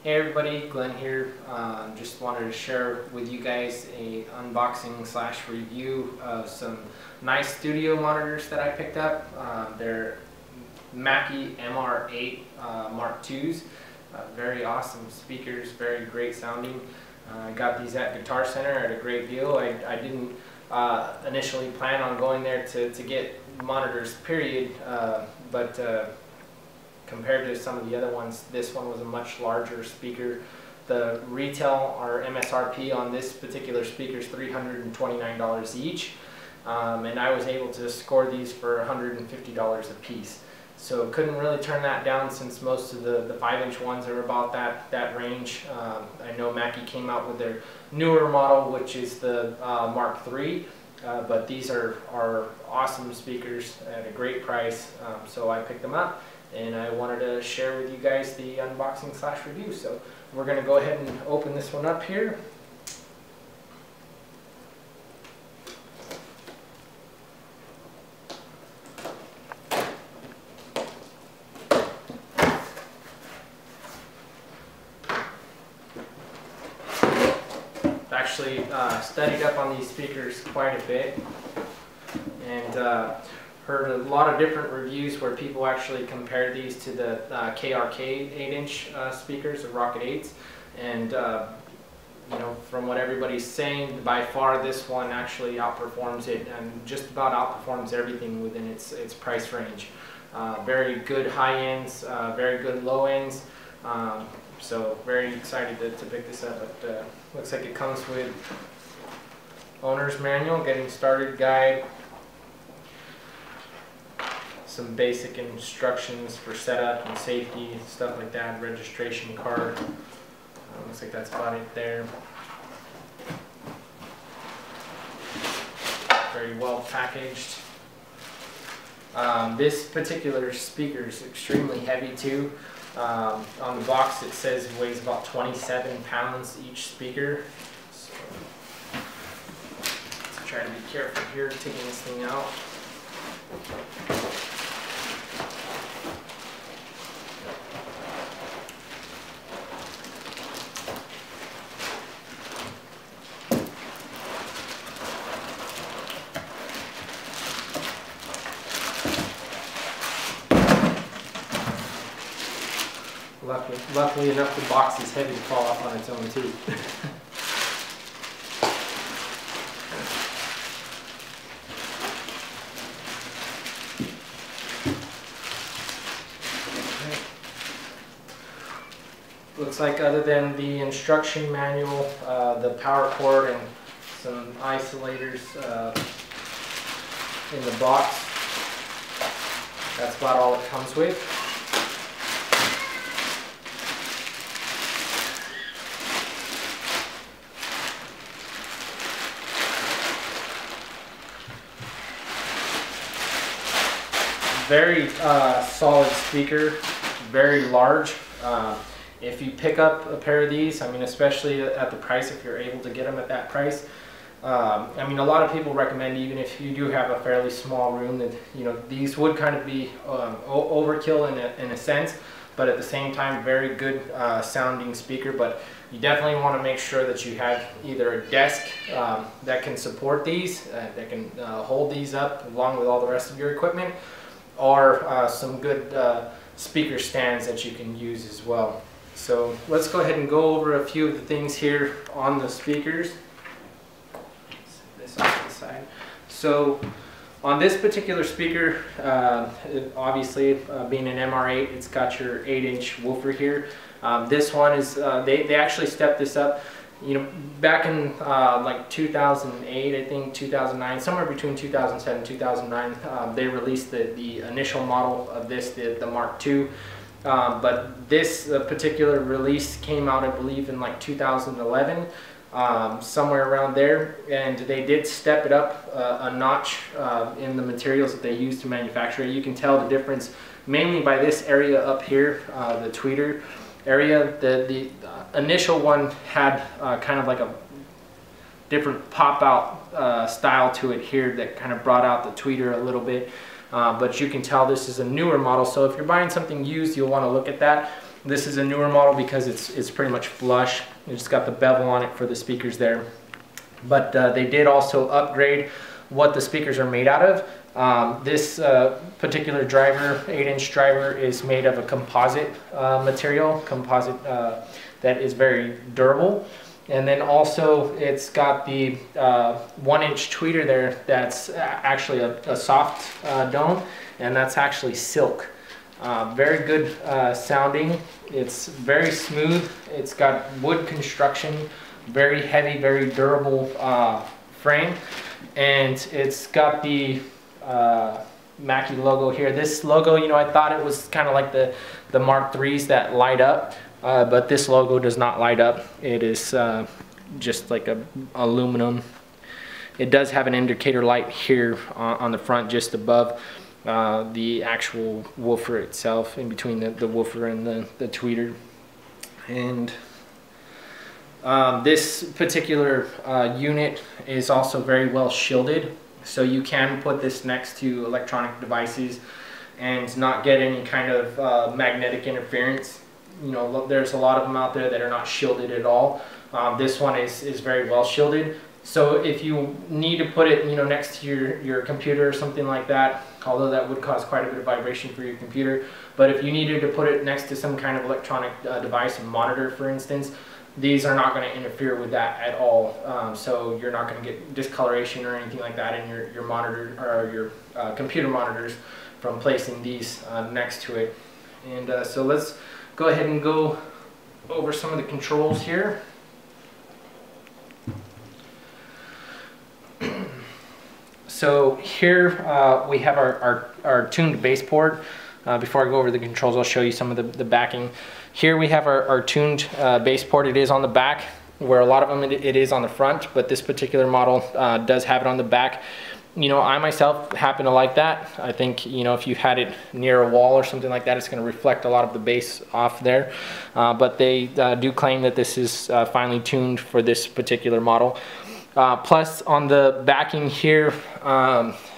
Hey everybody, Glenn here. Just wanted to share with you guys a unboxing / review of some nice studio monitors that I picked up. They're Mackie MR8 MK2s. Very awesome speakers, very great sounding. I got these at Guitar Center at a great deal. I didn't initially plan on going there to get monitors, period, but compared to some of the other ones, this one was a much larger speaker. The retail or MSRP on this particular speaker is $329 each, and I was able to score these for $150 a piece. So couldn't really turn that down, since most of the 5-inch ones are about that range. I know Mackie came out with their newer model, which is the Mark III, but these are awesome speakers at a great price, so I picked them up. And I wanted to share with you guys the unboxing / review. So we're going to go ahead and open this one up here. I've actually studied up on these speakers quite a bit, and heard a lot of different reviews where people actually compare these to the KRK 8-inch speakers, the Rocket 8s, and you know, from what everybody's saying, by far this one actually outperforms it, and just about outperforms everything within its price range. Very good high ends, very good low ends, so very excited to pick this up. But looks like it comes with owner's manual, getting started guide, some basic instructions for setup and safety, stuff like that, registration card. Looks like that's about it there. Very well packaged. This particular speaker is extremely heavy too. On the box it says it weighs about 27 pounds each speaker. So let's try to be careful here taking this thing out. Luckily enough, the box is heavy to fall off on its own too. Looks like, other than the instruction manual, the power cord, and some isolators in the box, that's about all it comes with. Very solid speaker, very large. If you pick up a pair of these, I mean, especially at the price, if you're able to get them at that price, I mean, a lot of people recommend, even if you do have a fairly small room, that, you know, these would kind of be overkill in a sense, but at the same time, very good sounding speaker. But you definitely want to make sure that you have either a desk that can support these, that can hold these up along with all the rest of your equipment, or some good speaker stands that you can use as well. So let's go ahead and go over a few of the things here on the speakers. Set this off to the side. So on this particular speaker, obviously being an MR8, it's got your 8-inch woofer here. This one is, they actually stepped this up. You know, back in like 2008, I think 2009, somewhere between 2007 and 2009, they released the initial model of this, the Mark II. But this particular release came out, I believe, in like 2011, somewhere around there, and they did step it up a notch in the materials that they use to manufacture it. You can tell the difference mainly by this area up here, the tweeter area. The initial one had kind of like a different pop out style to it here that kind of brought out the tweeter a little bit. But you can tell this is a newer model, so if you're buying something used, you'll want to look at that. This is a newer model because it's pretty much flush. It's got the bevel on it for the speakers there. But they did also upgrade what the speakers are made out of. This particular driver, 8-inch driver, is made of a composite material, that is very durable. And then also it's got the 1-inch tweeter there that's actually a soft dome, and that's actually silk. Very good sounding. It's very smooth. It's got wood construction, very heavy, very durable frame, and it's got the Mackie logo here. This logo, you know, I thought it was kind of like the Mark IIIs that light up, but this logo does not light up. It is just like a aluminum. It does have an indicator light here on the front, just above the actual woofer itself, in between the woofer and the tweeter. And this particular unit is also very well shielded, so you can put this next to electronic devices and not get any kind of magnetic interference. You know, there's a lot of them out there that are not shielded at all. This one is very well shielded. So if you need to put it, you know, next to your computer or something like that, although that would cause quite a bit of vibration for your computer, but if you needed to put it next to some kind of electronic device, a monitor for instance, these are not going to interfere with that at all. So you're not going to get discoloration or anything like that in your monitor or your computer monitors from placing these next to it. And so let's go ahead and go over some of the controls here. So here we have our tuned bass port. Before I go over the controls, I'll show you some of the backing. Here we have our tuned bass port. It is on the back, where a lot of them it is on the front, but this particular model does have it on the back. You know, I myself happen to like that. I think, you know, if you had it near a wall or something like that, it's going to reflect a lot of the bass off there. But they do claim that this is finely tuned for this particular model. Plus, on the backing here,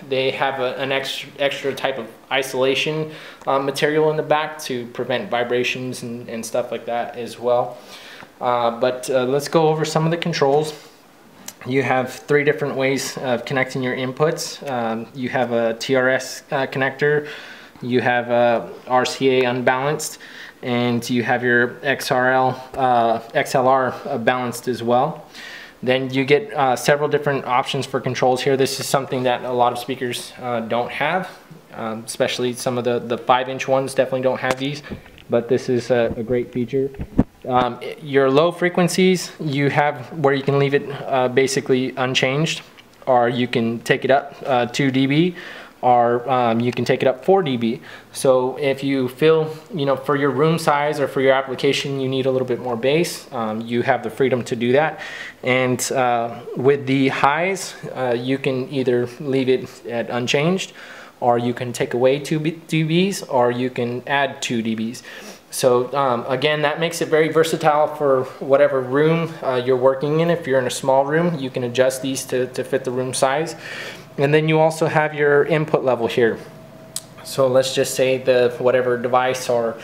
they have an extra type of isolation material in the back to prevent vibrations and stuff like that as well. But let's go over some of the controls. You have 3 different ways of connecting your inputs. You have a TRS connector, you have a RCA unbalanced, and you have your XLR balanced as well. Then you get several different options for controls here. This is something that a lot of speakers don't have, especially some of the 5-inch ones definitely don't have these, but this is a great feature. Your low frequencies, you have where you can leave it basically unchanged, or you can take it up 2 dB, or you can take it up 4 dB. So if you feel, you know, for your room size or for your application you need a little bit more bass, you have the freedom to do that. And with the highs, you can either leave it at unchanged, or you can take away 2 dBs, or you can add 2 dBs. So again, that makes it very versatile for whatever room you're working in. If you're in a small room, you can adjust these to fit the room size. And then you also have your input level here. So let's just say whatever device or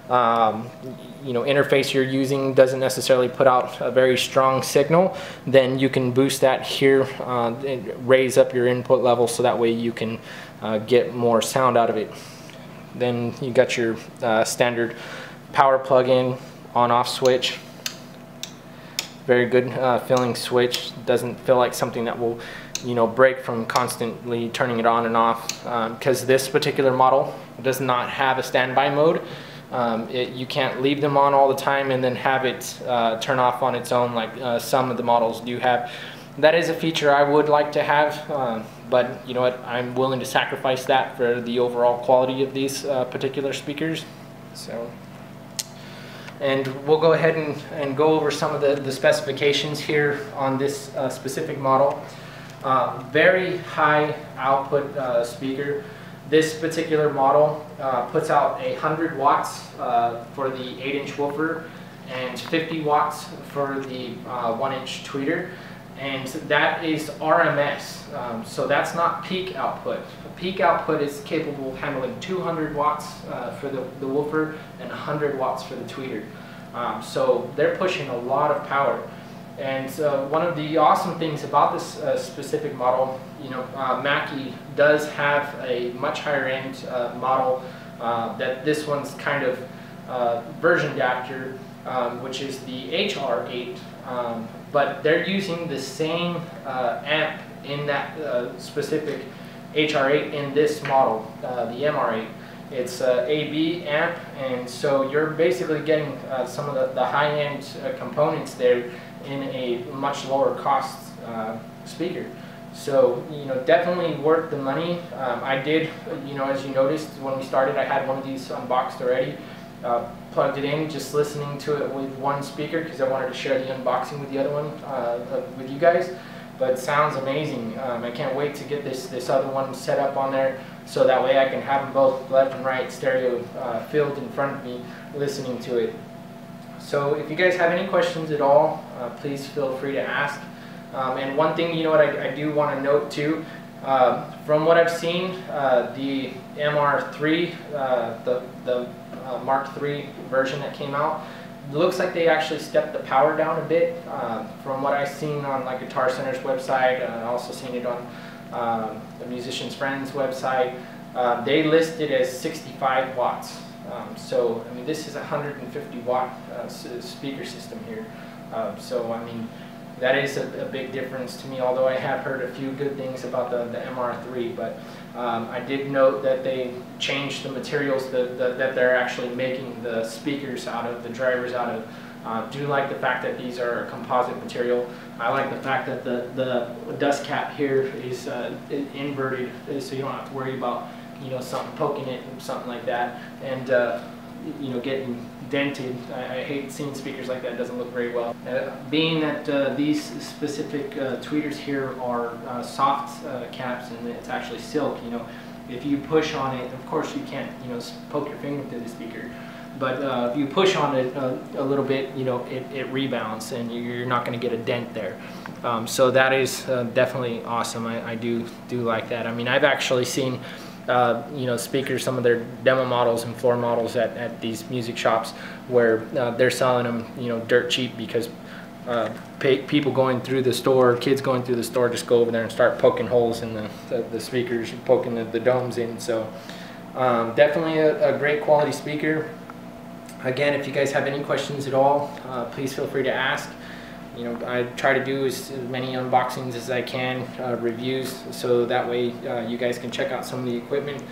you know, interface you're using doesn't necessarily put out a very strong signal, then you can boost that here and raise up your input level, so that way you can get more sound out of it. Then you got your standard power plug-in on-off switch. Very good filling switch. Doesn't feel like something that will, you know, break from constantly turning it on and off, because this particular model does not have a standby mode. You can't leave them on all the time and then have it turn off on its own like some of the models do have. That is a feature I would like to have, but you know what, I'm willing to sacrifice that for the overall quality of these particular speakers. So, and we'll go ahead and go over some of the specifications here on this specific model. Very high output speaker. This particular model puts out 100 watts for the 8-inch woofer and 50 watts for the 1-inch tweeter. and that is RMS. So that's not peak output. Peak output is capable of handling 200 watts for the woofer and 100 watts for the tweeter. So they're pushing a lot of power. And one of the awesome things about this specific model, Mackie does have a much higher end model that this one's kind of versioned after, which is the HR8, but they're using the same amp in that specific HR8 in this model, the MR8. It's AB amp, and so you're basically getting some of the high-end components there in a much lower cost speaker. So definitely worth the money. I did, as you noticed when we started, I had one of these unboxed already. Plugged it in, just listening to it with one speaker because I wanted to share the unboxing with the other one with you guys. But it sounds amazing. I can't wait to get this other one set up on there, so that way I can have them both left and right stereo filled in front of me listening to it. So if you guys have any questions at all, please feel free to ask. And one thing, I do want to note too, from what I've seen, the MR3, the Mark III version that came out, it looks like they actually stepped the power down a bit. From what I've seen on like Guitar Center's website, and also seen it on the Musician's Friend's website, they list it as 65 watts. So I mean, this is a 150 watt speaker system here. So I mean, that is a big difference to me, although I have heard a few good things about the MR3, but I did note that they changed the materials that they're actually making the speakers out of, the drivers out of. Do like the fact that these are a composite material. I like the fact that the dust cap here is inverted, so you don't have to worry about something poking it and something like that, and getting dented. I hate seeing speakers like that. It doesn't look very well. Being that these specific tweeters here are soft caps, and it's actually silk, if you push on it, of course you can't poke your finger through the speaker, but if you push on it a little bit, it rebounds and you're not going to get a dent there. So that is definitely awesome. I do like that. I mean, I've actually seen speakers, some of their demo models and floor models at these music shops where they're selling them, dirt cheap, because people going through the store, kids going through the store, just go over there and start poking holes in the speakers, poking the domes in. So definitely a great quality speaker. Again, if you guys have any questions at all, please feel free to ask. I try to do as many unboxings as I can, reviews, so that way you guys can check out some of the equipment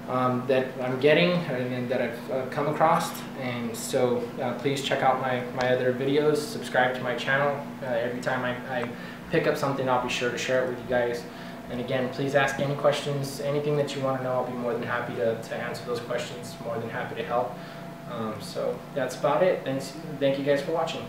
that I'm getting and that I've come across. And so please check out my other videos, subscribe to my channel. Every time I pick up something, I'll be sure to share it with you guys. And again, please ask any questions, anything that you want to know. I'll be more than happy to answer those questions, more than happy to help. So that's about it. Thank you guys for watching.